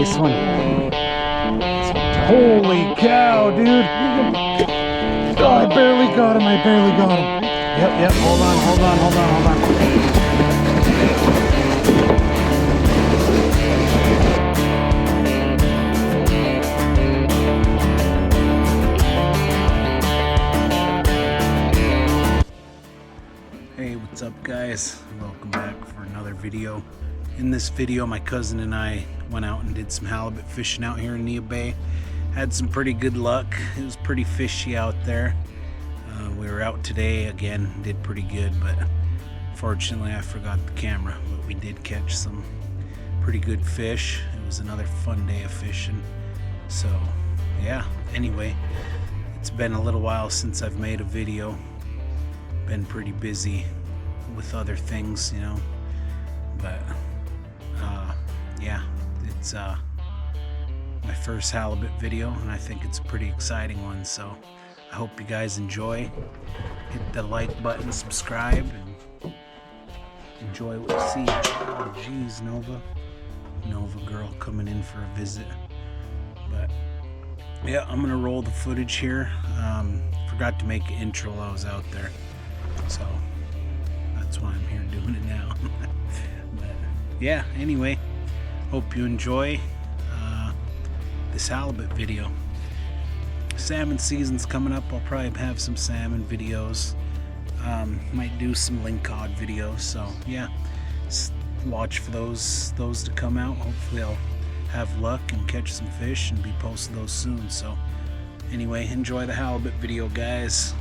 nice one. Holy cow, dude. Oh, I barely got him. Yep. Hold on. Hey, what's up guys? Welcome back for another video. In this video, my cousin and I went out and did some halibut fishing out here in Neah Bay. Had some pretty good luck. It was pretty fishy out there. We were out today again, did pretty good, but fortunately I forgot the camera. But we did catch some pretty good fish. It was another fun day of fishing. So yeah, anyway, it's been a little while since I've made a video. Been pretty busy with other things, you know, but yeah, it's my first halibut video, and I think it's a pretty exciting one, so I hope you guys enjoy. Hit the like button, subscribe, and enjoy what you see. Oh geez, Nova girl coming in for a visit. But yeah, I'm gonna roll the footage here. Forgot to make an intro while I was out there, so that's why I'm here doing it now. But yeah, anyway, hope you enjoy this halibut video. Salmon season's coming up. I'll probably have some salmon videos. Might do some lingcod videos, so yeah, watch for those to come out. Hopefully I'll have luck and catch some fish and be posting those soon. So anyway, enjoy the halibut video, guys.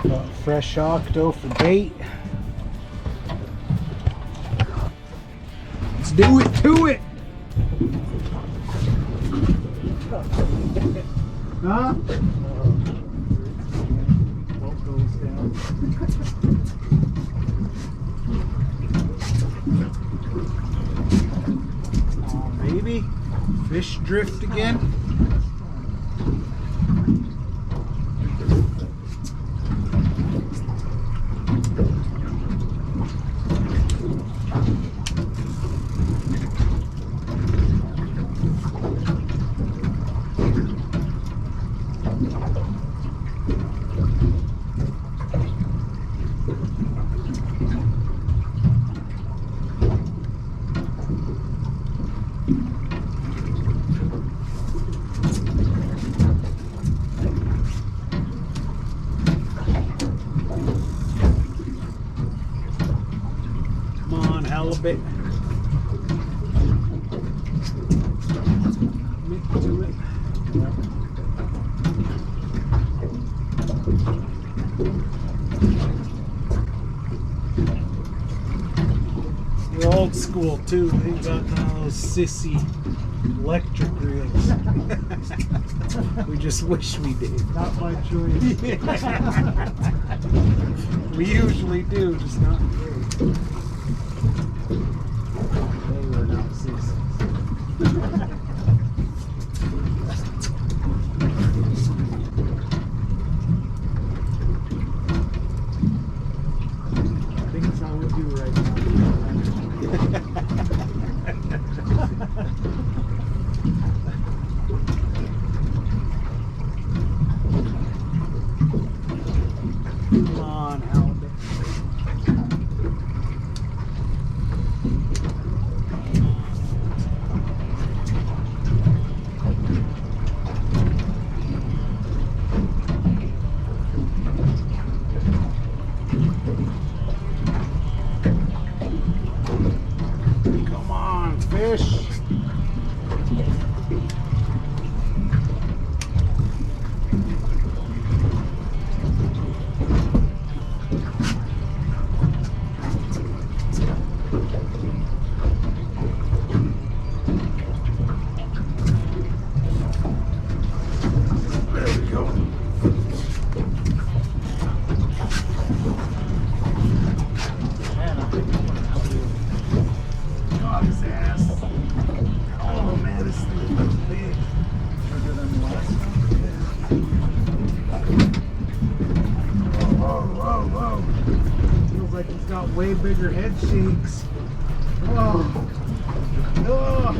Got fresh octo for bait. Let's do it to it. Huh? Boat goes down. Oh, baby. Fish drift again. Halibut. Commit to it. They're old school too. They got those sissy electric reels. We just wish we did. Not my choice. We usually do, just not today. They were not sissies. I think it's how we do right now. Come on, halibut. Come on, fish. Feels like he's got way bigger head shakes. Oh. Oh.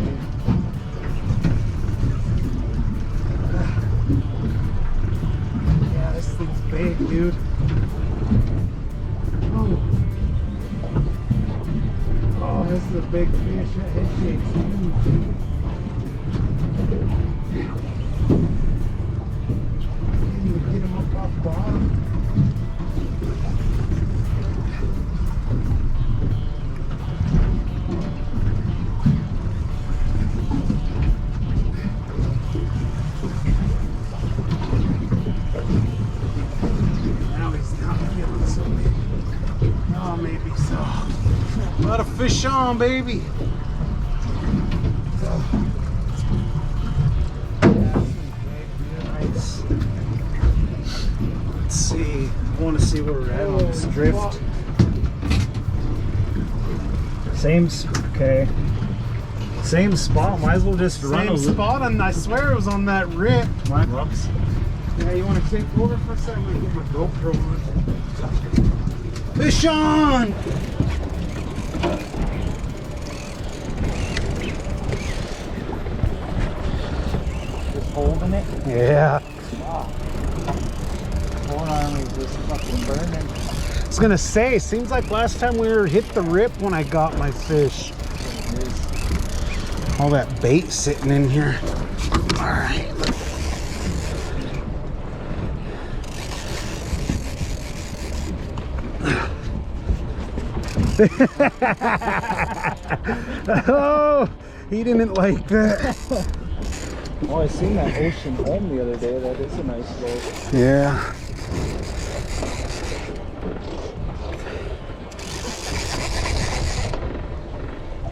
Yeah, this thing's big, dude. Oh. Oh, this is a big fish. That head shake's huge. Can't even get him up off the bottom. Now he's not feeling so big. Oh, maybe so. A lot of fish on, baby. Nice. Let's see. I want to see where we're at on this drift. Okay. Same spot. Might as well just run Same spot, and I swear it was on that rip. Whoops. Yeah, you want to take over for a second? I'm gonna get my GoPro on. Fish on! Just holding it. Yeah. Wow. Forearm is just fucking burning. I was gonna say, seems like last time we were hit the rip when I got my fish. All that bait sitting in here. All right. Oh, he didn't like that. Oh, I seen that ocean home the other day. That is a nice boat. Yeah.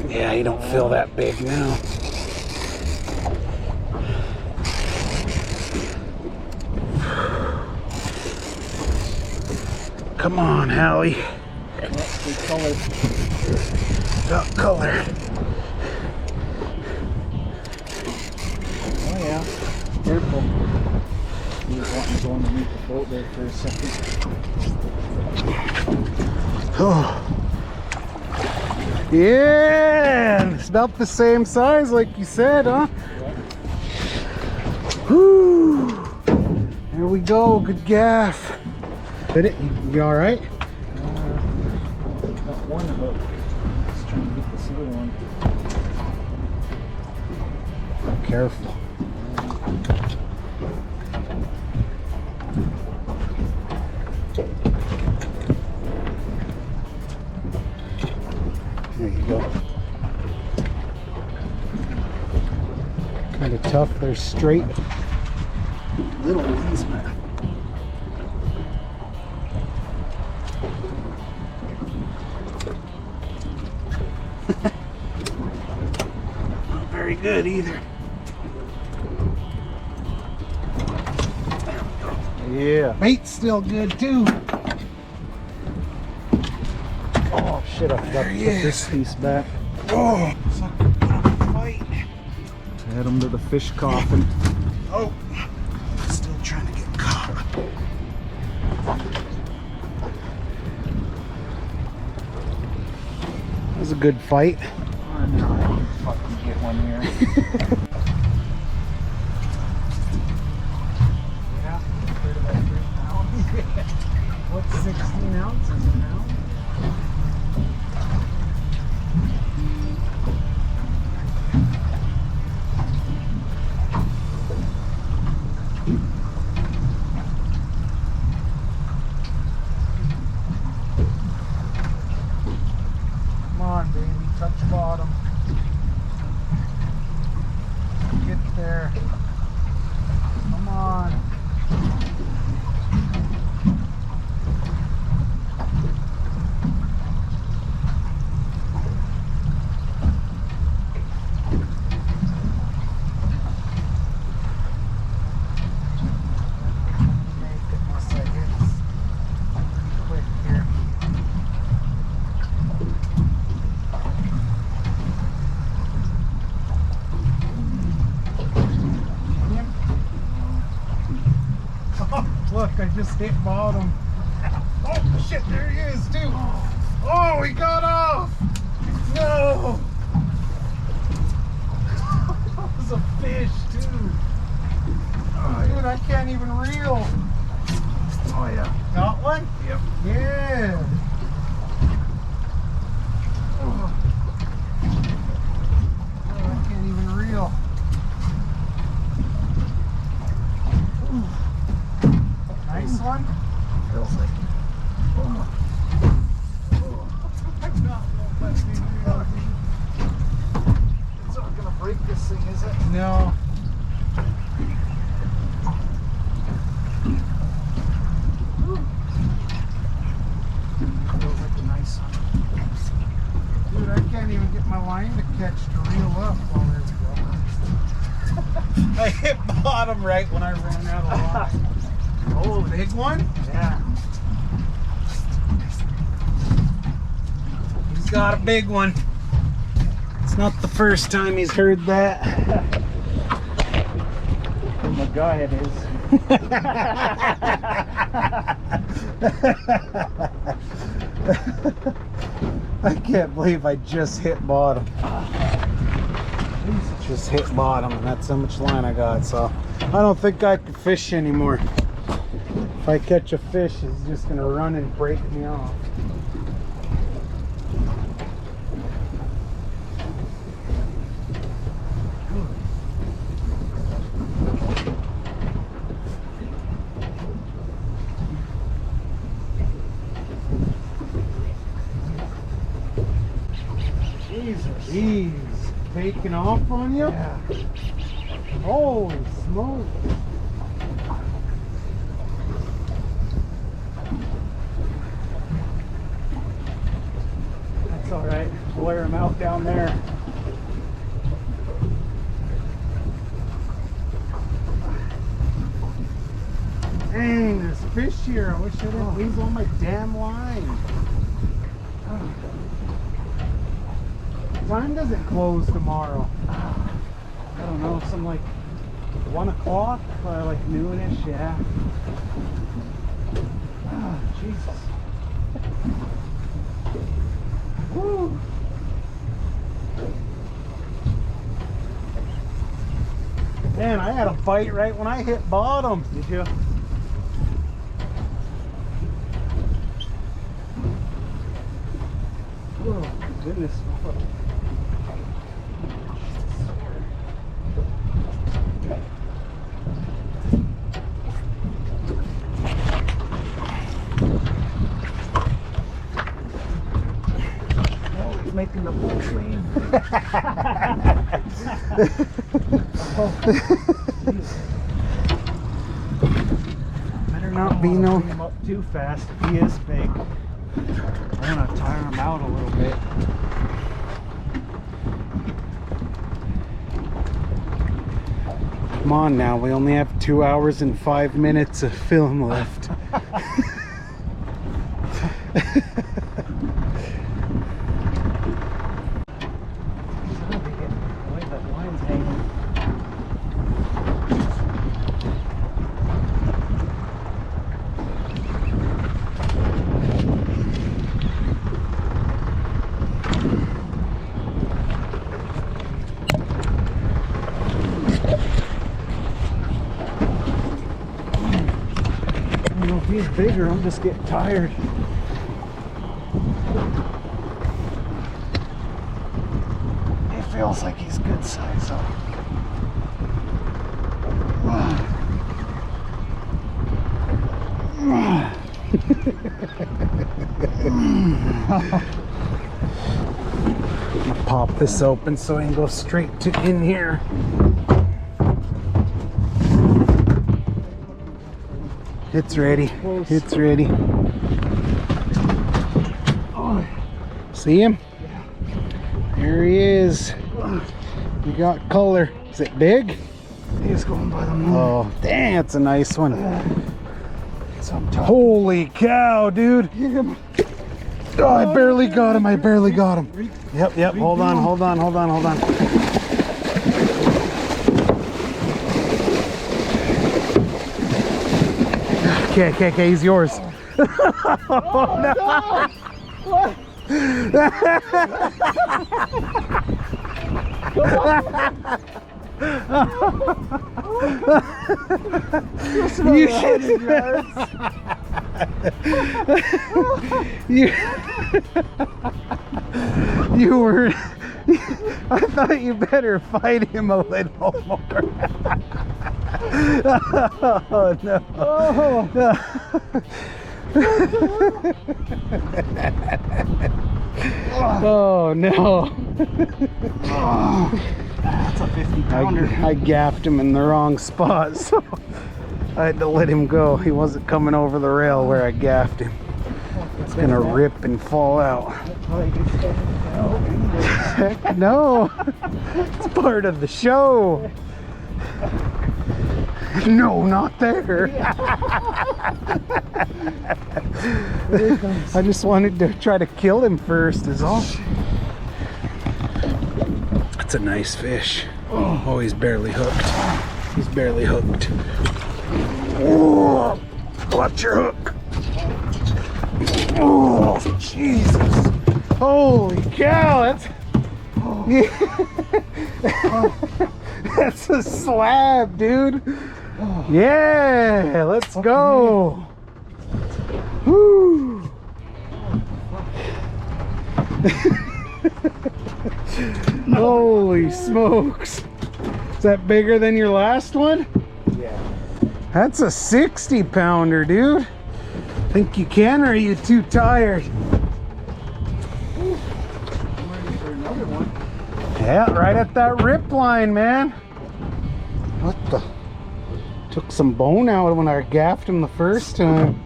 Yeah, you don't feel that big now. Come on, Hallie. That's good color. Got color. Oh yeah. Careful. He was wanting to go underneath the boat there for a second. Oh. Yeah, it's about the same size like you said, huh? Yeah. Whew. There we go, good gaff. Did it? You all right? Got one hook. Just trying to get this other one. Careful. There you go. Kind of tough. They're straight little ones, man. Not very good either. Yeah. Bait's still good too. Oh shit, I forgot to put this piece back. Oh, sucker put up a fight. Head him to the fish coffin. Oh, still trying to get caught. That was a good fight. I'm not gonna fucking get one here. Yeah, about 3 pounds. What's 16 ounces now? Come on, baby, touch bottom. Get there. Come on. Make it unless I hit pretty quick here. Look, I just hit bottom. Oh shit, there he is too. Oh, he got off. No! That was a fish, too. Oh, dude, I can't even reel. Oh, yeah. Got one? Yep. Yeah. Oh. Oh, I can't even reel. Ooh. Nice one? Feels like it. Oh. I'm not letting me reel. It's not going to break this thing, is it? No. Feels like a nice one. Dude, I can't even get my line to catch to reel up. Oh, there we go. I hit bottom right when I ran out of line. Oh, big one? Yeah. He's got a big one. It's not the first time he's heard that. Oh my God, it is. I can't believe I just hit bottom. Just hit bottom, and that's how much line I got. So I don't think I can fish anymore. If I catch a fish, he's just gonna run and break me off. Jeez, taking off on you? Yeah. Holy smoke. That's all right. We'll wear him out down there. Dang, there's fish here. I wish I didn't lose all my damn line. What time does it close tomorrow? I don't know, some like 1 o'clock, like noonish, yeah. Oh, Jesus. Woo. Man, I had a bite right when I hit bottom. Did you? Oh, goodness. Making the full clean. Better not be no. Bring him up too fast if he is big. I'm gonna tire him out a little bit. Come on now, we only have 2 hours and 5 minutes of film left. If he's bigger, I'm just getting tired. He feels like he's good size, though. I'm gonna pop this open so I can go straight to in here. It's ready. It's ready. See him? Yeah. There he is. You got color. Is it big? He's going by the moon. Oh, dang, that's a nice one. Holy cow, dude. Oh, I barely got him. I barely got him. Yep. Hold on. Okay, he's yours. Oh, no. What? You should. You were. I thought you better fight him a little more. Oh no. Oh no. That's a 50-pounder. I gaffed him in the wrong spot, so I had to let him go. He wasn't coming over the rail where I gaffed him. It's gonna rip and fall out. Heck no. It's part of the show. No, not there. I just wanted to try to kill him first is all. That's a nice fish. Oh, he's barely hooked. He's barely hooked. Oh, watch your hook. Oh, Jesus. Holy cow, that's... That's a slab, dude. Yeah, let's go. Woo. Holy smokes. Is that bigger than your last one? Yeah. That's a 60-pounder, dude. Think you can, or are you too tired? I'm ready for another one. Yeah, right at that rip line, man. What the? Took some bone out when I gaffed him the first time.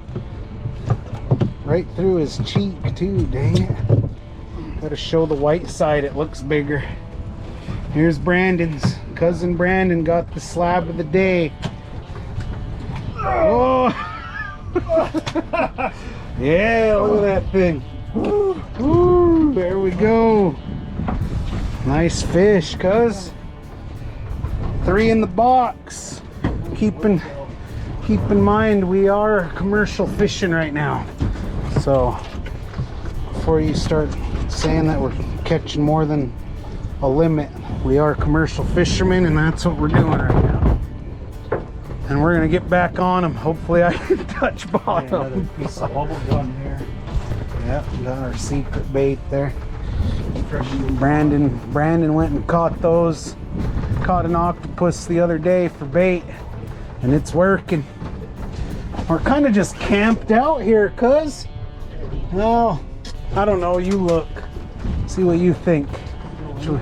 Right through his cheek, too, dang it. Gotta show the white side, it looks bigger. Here's Brandon's. Cousin Brandon got the slab of the day. Oh! Yeah, look at that thing. Woo, there we go. Nice fish, cuz. 3 in the box. Keep in mind we are commercial fishing right now. So before you start saying that we're catching more than a limit, we are commercial fishermen, and that's what we're doing right now. And we're gonna get back on them. Hopefully I can touch bottom. Another piece of bubble gum here. Yep, got our secret bait there. Brandon went and caught those. Caught an octopus the other day for bait, and it's working. We're kind of just camped out here, cuz. Well, I don't know, you look. See what you think. Should we...